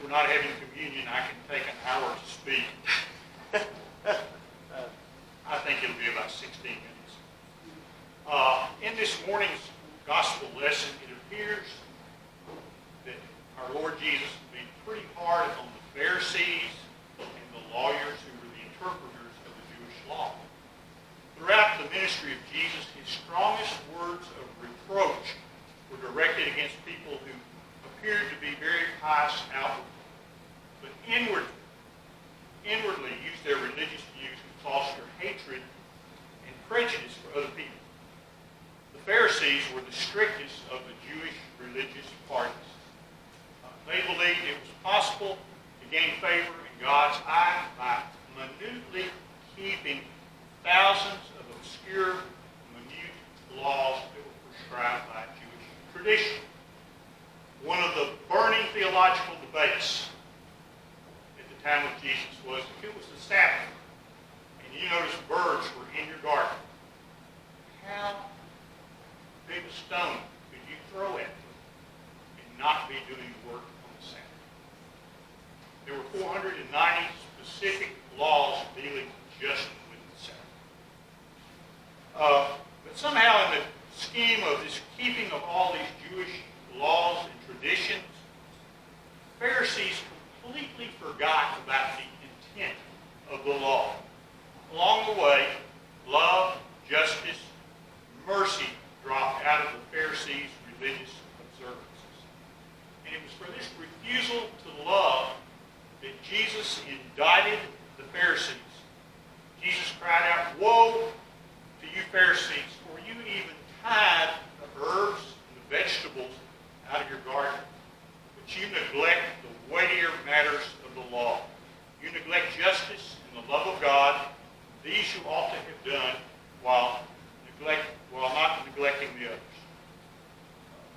we're not having communion, I can take an hour to speak. I think it'll be about 16 minutes. In this morning's gospel lesson, it appears that our Lord Jesus will be pretty hard on the Pharisees and the lawyers who were the interpreters of the Jewish law. Throughout the ministry of Jesus, his strongest words of reproach were directed against people who appeared to be very pious outwardly, but inwardly used their religious views to foster hatred and prejudice for other people. The Pharisees were the strictest of the Jewish religious parties. They believed it was possible to gain favor in God's eye by minutely keeping thousands of obscure, minute laws that were prescribed by Jewish tradition. One of the burning theological debates at the time of Jesus was if it was the Sabbath and you notice birds were in your garden, how big a stone could you throw at them and not be doing the work on the Sabbath? There were 490 specific laws dealing just with the Sabbath. But somehow in the scheme of this keeping of all these Jewish laws and traditions, Pharisees completely forgot about the intent of the law. Along the way, love, justice, mercy dropped out of the Pharisees' religious observances. And it was for this refusal to love that Jesus indicted the Pharisees. Jesus cried out, "Woe to you Pharisees, for you even tithe the herbs and the vegetables out of your garden, but you neglect the weightier matters of the law. You neglect justice and the love of God. These you ought to have done while not neglecting the others."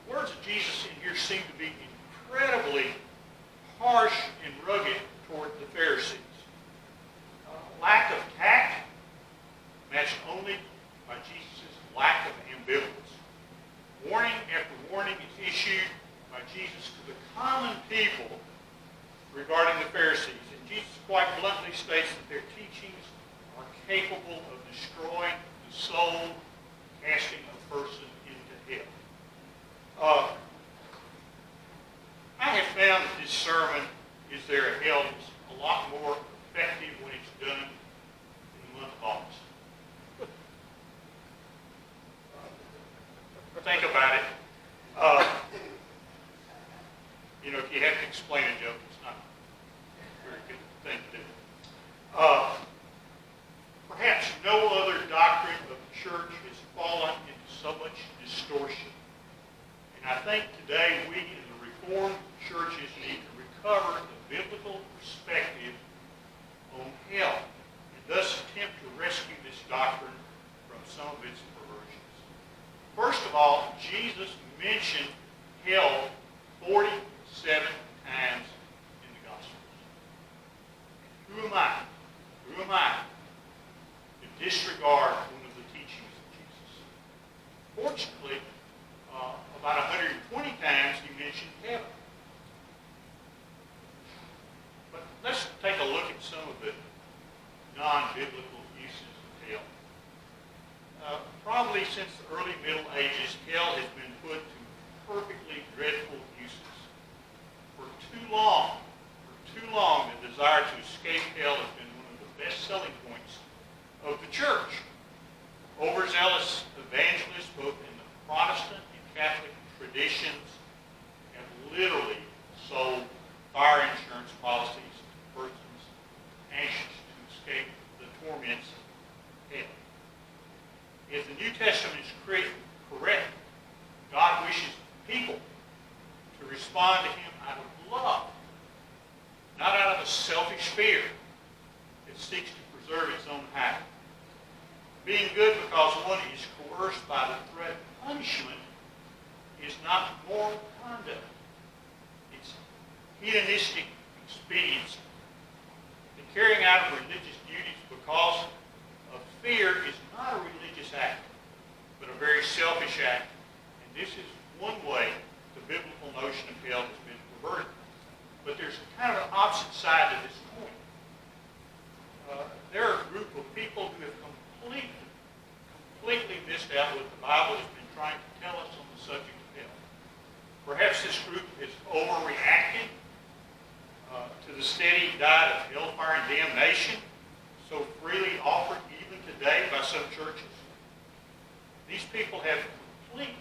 The words of Jesus in here seem to be incredibly harsh and rugged toward the Pharisees. Lack of tact matched only by Jesus' lack of ambivalence. Warning after warning is issued by Jesus to the common people regarding the Pharisees. And Jesus quite bluntly states that their teachings are capable of destroying the soul, casting a person into hell. I have found that this sermon, Is There a Hell, is a lot more effective when it's done in the month of August. Think about it. If you have to explain a joke, it's not a very good thing to do. Perhaps no other doctrine of the church has fallen into so much distortion. And I think today we in the Reformed churches need to recover the biblical perspective on hell and thus attempt to rescue this doctrine from some of its perversions. First of all, Jesus mentioned hell 47 times in the Gospels. Who am I to disregard one of the teachings of Jesus? Fortunately, about 120 times he mentioned heaven. But let's take a look at some of the non-biblical uses of hell. Probably since the early Middle Ages, hell has been put to perfectly dreadful uses. For too long, the desire to escape hell has been one of the best selling points of the church. Overzealous evangelists, both in the Protestant and Catholic traditions, have literally sold fire insurance policies to persons anxious to escape the torments of hell. If the New Testament is correct, God wishes people to respond to him out of love, not out of a selfish fear that seeks to preserve its own habit. Being good because one is coerced by the threat of punishment is not moral conduct. It's hedonistic expediency. The carrying out of religious duties because of fear is not a religious act, but a very selfish act. And this is one way the biblical notion of hell has been perverted. But there's a kind of an opposite side to this coin. There are a group of people who have completely missed out what the Bible has been trying to tell us on the subject of hell. Perhaps this group is overreacting to the steady diet of hellfire and damnation, so freely offered even today by some churches. These people have completely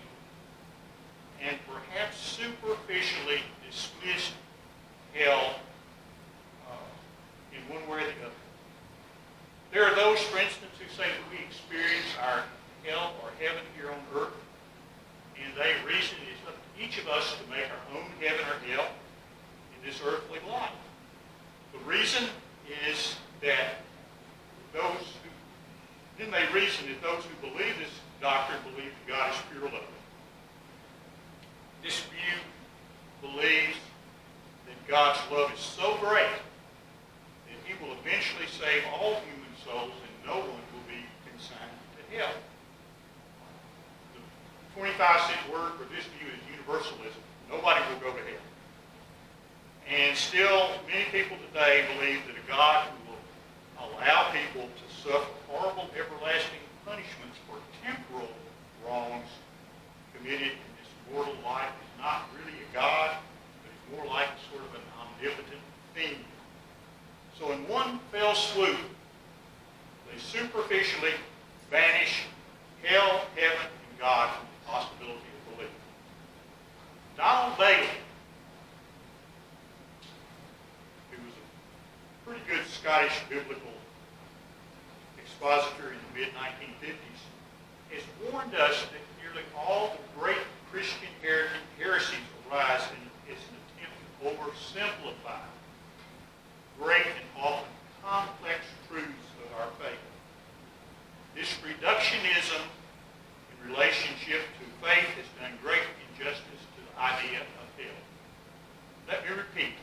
and perhaps superficially dismissed hell in one way or the other. There are those, for instance, who say that we experience our hell or heaven here on earth, and they reason it's up to each of us to make our own heaven or hell in this earthly life. The reason is that then they reason that those who believe this doctrine believe that God is pure love. This view believes that God's love is so great that he will eventually save all human souls and no one will be consigned to hell. The 25-cent word for this view is universalism. Nobody will go to hell. And still, many people today believe that a God who will allow people to suffer horrible, everlasting punishments for temporal wrongs committed in this mortal life is not really a God, but is more like sort of an omnipotent fiend. So in one fell swoop, they superficially banish hell, heaven, and God from the possibility of belief. Donald Bailey, who was a pretty good Scottish biblical expositor in the mid-1950s, has warned us that nearly all the great Christian heresies arise as an attempt to oversimplify great and often complex truths of our faith. This reductionism in relationship to faith has done great injustice to the idea of hell. Let me repeat.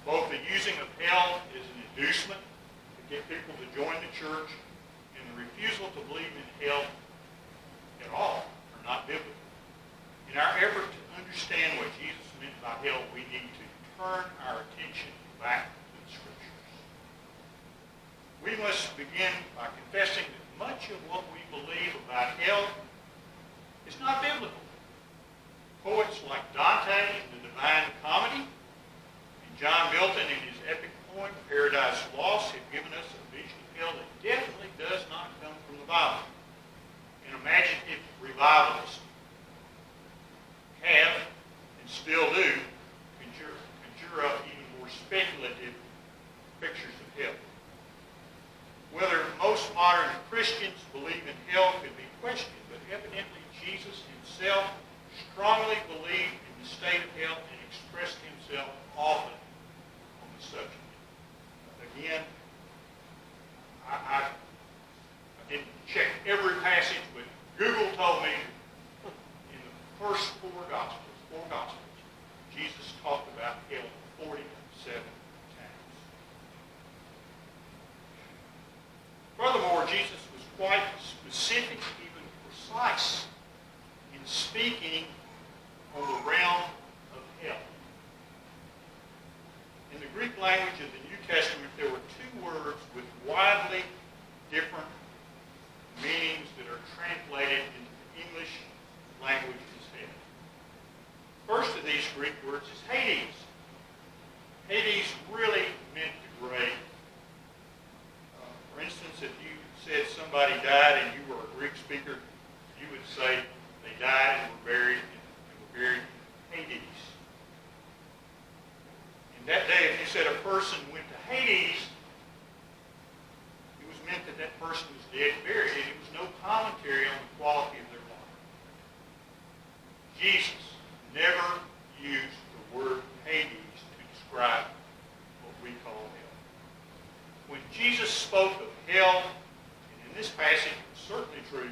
Both the using of hell as an inducement to get people to join the church and the refusal to believe in hell at all are not biblical. In our effort to understand what Jesus meant by hell, we need to turn our attention back to the Scriptures. We must begin by confessing that much of what we believe about hell is not biblical. Poets like Dante in the Divine Comedy and John Milton in his epic poem, Paradise Lost, have given us a vision of hell that definitely does not come from the Bible. And imaginative revivalists have, and still do, conjure up even more speculative pictures of hell. Whether most modern Christians believe in hell could be questioned, but evidently Jesus himself strongly believed in the state of hell and expressed himself often on the subject. Again, I didn't check every passage, but Google told me in the first four Gospels, Jesus talked about hell 47 times. Furthermore, Jesus was quite specific, even precise, in speaking on the realm of hell. In the Greek language of the New Testament, there were two words with widely different meanings that are translated into the English language instead. First of these Greek words is Hades. Hades really meant the grave. For instance, if you said somebody died and you were a Greek speaker, you would say they died and were buried in Hades. And that day, if you said a person went to Hades, it was meant that that person was dead and buried, and it was no commentary on the quality of their life. Jesus never used the word Hades to describe what we call hell. When Jesus spoke of hell, and in this passage it was certainly true,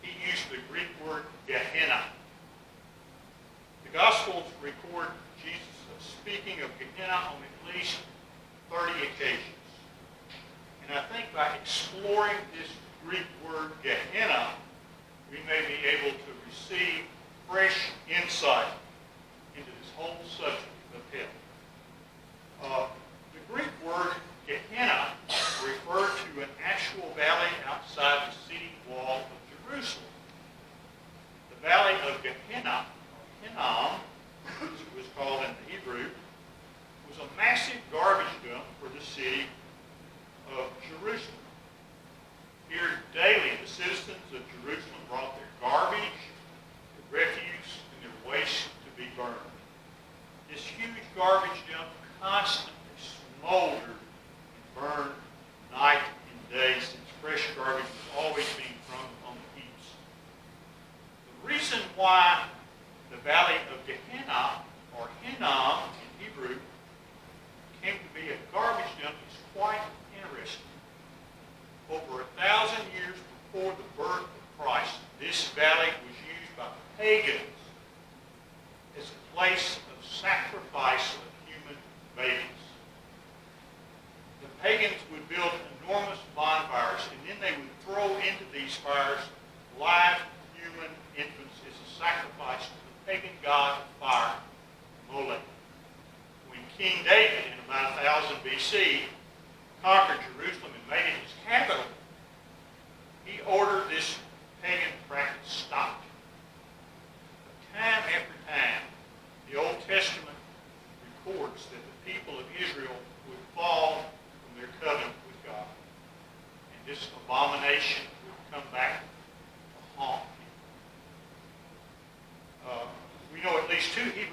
he used the Greek word Gehenna. The Gospels record Jesus speaking of Gehenna on at least 30 occasions. And I think by exploring this Greek word Gehenna, we may be able to receive fresh insight into this whole subject of hell. pagans would build enormous bonfires, and then they would throw into these fires live human infants as a sacrifice to the pagan god of fire, Molech. When King David, in about 1000 B.C., conquered Jerusalem and made it his capital, he ordered this pagan practice stopped. Time after time, the Old Testament records that the people of Israel would fall from their covenant with God, and this abomination would come back to haunt them. We know at least two kings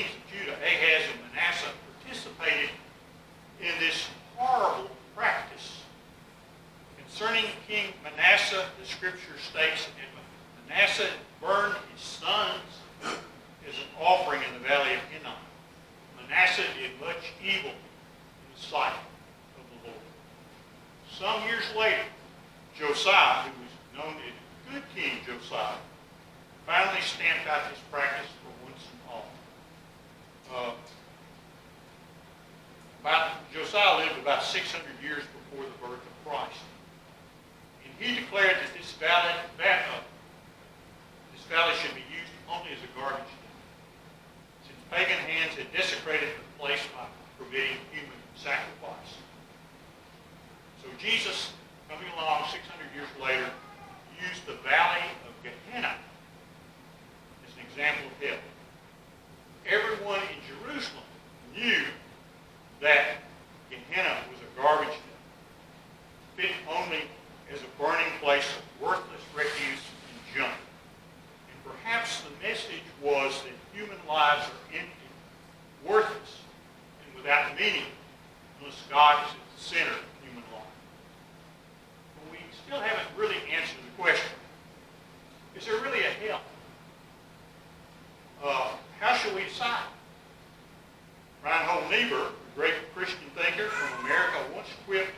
of Judah, Ahaz and Manasseh, participated in this horrible practice. Concerning King Manasseh, the scripture states that Manasseh burned his sons as an offering in the valley of Hinnom. Manasseh did much evil in the sight of the Lord. Some years later, Josiah, who was known as good King Josiah, finally stamped out this practice for once and all. Josiah lived about 600 years before the birth of Christ. And he declared that this valley should be used only as a garbage dump, since pagan hands had desecrated the place by forbidding human sacrifice. So Jesus, coming along 600 years later, used the valley of Gehenna as an example of hell. Everyone in Jerusalem knew that Gehenna was a garbage dump, fit only as a burning place of worthless refuse and junk. And perhaps the message was that human lives are empty, worthless, and without meaning unless God is at the center of human life. But we still haven't really answered the question, is there really a hell? How should we decide? Reinhold Niebuhr, a great Christian thinker from America, once quipped,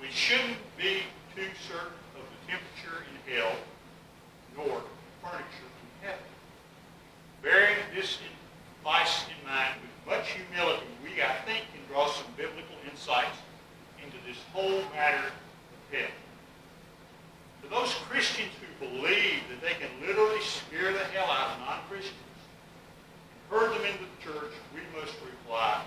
we shouldn't be too certain of the temperature in hell, nor the furniture in heaven. Bearing this advice in mind with much humility, we, I think, can draw some biblical insights into this whole matter of hell. To those Christians who believe that they can literally scare the hell out of non-Christians and herd them into the church, we must reply,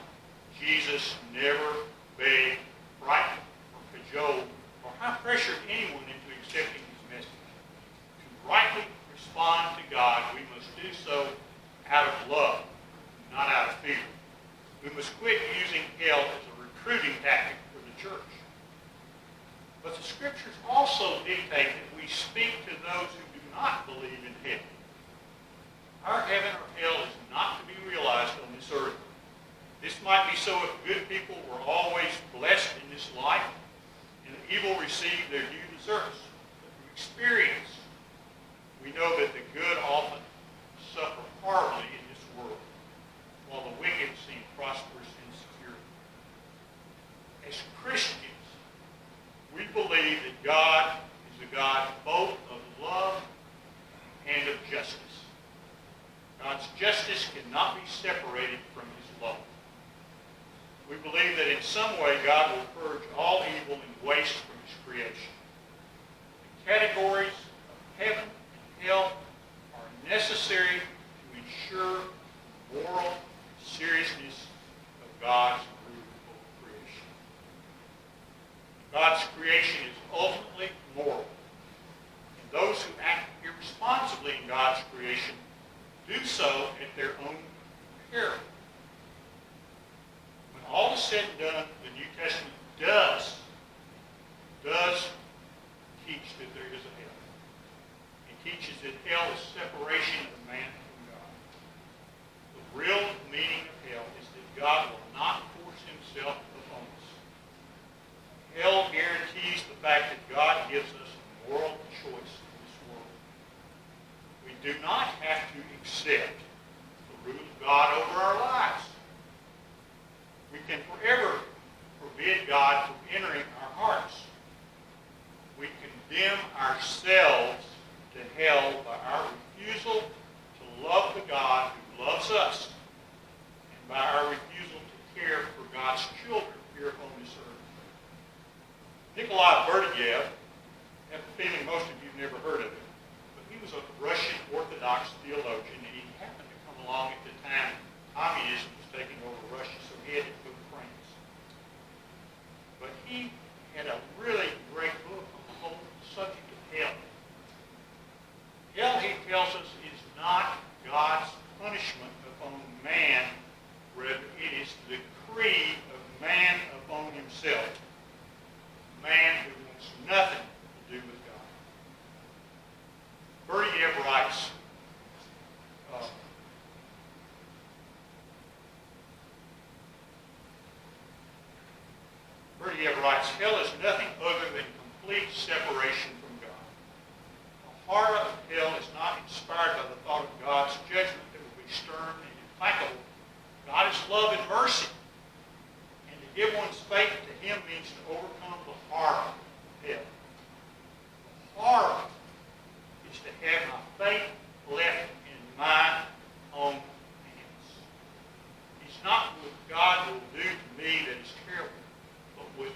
Jesus never begged, frightened, or cajoled, or high-pressured anyone into accepting his message. To rightly respond to God, we must do so out of love, not out of fear. We must quit using hell as a recruiting tactic for the church. But the scriptures also dictate that we speak to those who do not believe in hell. Our heaven or hell is not to be realized on this earth. This might be so if good people were always blessed in this life and the evil received their due deserts. But from experience, we know that the good often suffer horribly in this world, while the wicked seem prosperous and secure. As Christians, we believe that God is a God both of love and of justice. God's justice cannot be separated from his love. We believe that in some way God will purge all evil and waste from his creation. The categories of heaven and hell are necessary to ensure the moral seriousness of God's rule over creation. God's creation is ultimately moral, and those who act irresponsibly in God's creation do so at their own peril. When all is said and done, the New Testament does teach that there is a hell. It teaches that hell is separation of man from God. The real meaning of hell is that God will not force himself upon us. Hell guarantees the fact that God gives us a moral choice in this world. We do not have to accept the rule of God over our lives. We can forever forbid God from entering our hearts. We condemn ourselves to hell by our refusal to love the God who loves us and by our refusal to care care for God's children here on this earth. Nikolai Berdyaev, I have a feeling most of you have never heard of him, but he was a Russian Orthodox theologian, and he happened to come along at the time communism was taking over Russia, so he had to go to France. But he had a really great book on the whole subject of hell. Hell, he tells us, is not God's punishment upon man, rather it is the decree of man upon himself. Man who wants nothing to do with God. Berdyaev writes, hell is nothing other than complete separation from God. The horror of hell is not inspired by the thought of God's judgment that will be stern and implacable. God is love and mercy. And to give one's faith to him means to overcome the horror of hell. The horror is to have my faith left in my own hands. It's not what God will do to me that is terrible, but what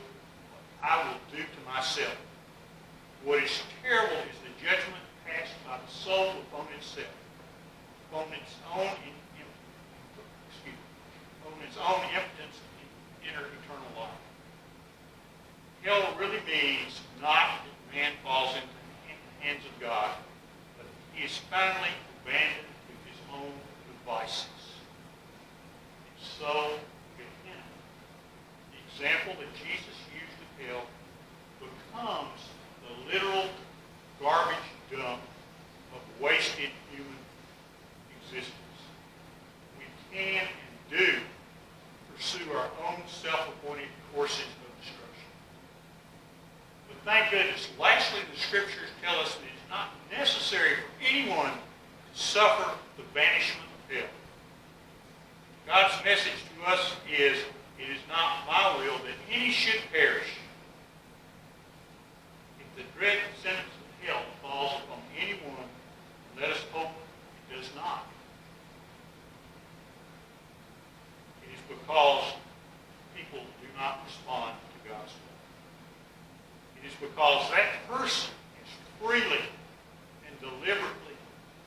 I will do to myself. What is terrible is the judgment passed by the soul upon itself, upon its own impotence to enter eternal life. Hell really means not that man falls into the hands of God, but he is finally abandoned to his own devices. And so, Gehenna, the example that Jesus used of hell, becomes the literal garbage dump of wasted human existence. We can and do pursue our own self-appointed courses of destruction. But thank goodness, lastly, the Scriptures tell us that it's not necessary for anyone to suffer the banishment of hell. God's message to us is, it is not my will that any should perish. If the dread sentence of hell falls upon anyone, let us hope it does not. It is because people do not respond to God's will. It is because that person has freely and deliberately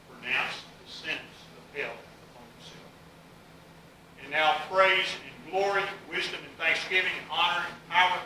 pronounced the sentence of hell upon himself. And now praise and glory, wisdom and thanksgiving, honor and power